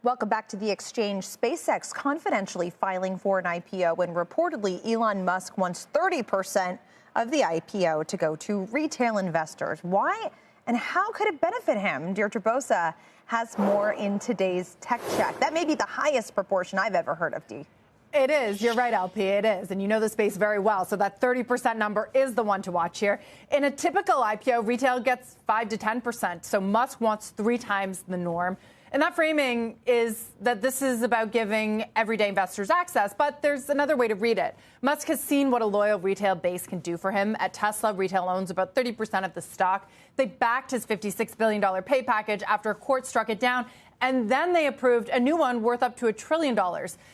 Welcome back to the exchange. SpaceX confidentially filing for an IPO, and reportedly Elon Musk wants 30% of the IPO to go to retail investors. Why and how could it benefit him? Deirdre Bosa has more in today's Tech Check. That may be the highest proportion I've ever heard of, Dee. It is. You're right, LP. It is. And you know the space very well. So that 30% number is the one to watch here. In a typical IPO, retail gets 5 to 10%. So Musk wants 3 times the norm. And that framing is that this is about giving everyday investors access. But there's another way to read it. Musk has seen what a loyal retail base can do for him. At Tesla, retail owns about 30% of the stock. They backed his $56 billion pay package after a court struck it down. And then they approved a new one worth up to $1 trillion.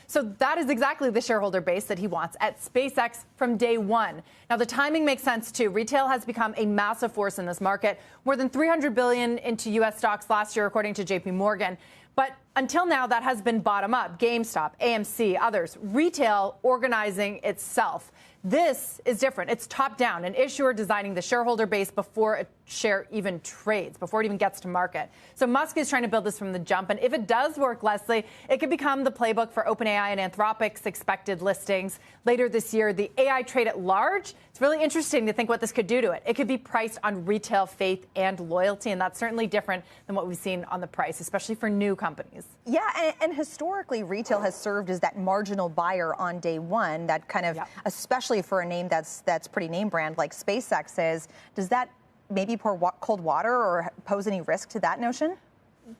So that is exactly the shareholder base that he wants at SpaceX from day one. Now, the timing makes sense, too. Retail has become a massive force in this market, more than $300 billion into U.S. stocks last year, according to J.P. Morgan. But until now, that has been bottom up. GameStop, AMC, others. Retail organizing itself. This is different. It's top down, an issuer designing the shareholder base before a share even trades, before it even gets to market. So Musk is trying to build this from the jump. And if it does work, Leslie, it could become the playbook for OpenAI and Anthropic's expected listings later this year. The AI trade at large, it's really interesting to think what this could do to it. It could be priced on retail faith and loyalty, and that's certainly different than what we've seen on the price, especially for new companies. Yeah, and historically, retail has served as that marginal buyer on day one, that kind of, especially for a name that's pretty name brand like SpaceX is. Does that maybe pour cold water or pose any risk to that notion?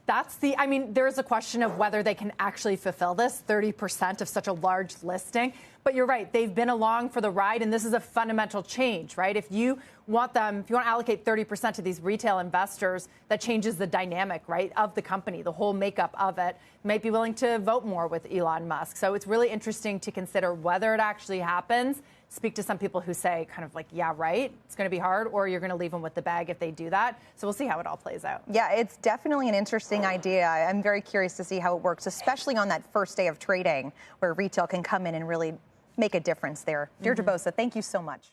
There's a question of whether they can actually fulfill this 30% of such a large listing. But you're right, they've been along for the ride, and this is a fundamental change, right? If you want to allocate 30% to these retail investors, that changes the dynamic, right, of the company, the whole makeup of it. Might be willing to vote more with Elon Musk. So it's really interesting to consider whether it actually happens. Speak to some people who say kind of like, yeah, right, it's going to be hard, or you're going to leave them with the bag if they do that. So we'll see how it all plays out. Yeah, it's definitely an interesting idea. I'm very curious to see how it works, especially on that first day of trading where retail can come in and really make a difference there. Deirdre Bosa, thank you so much.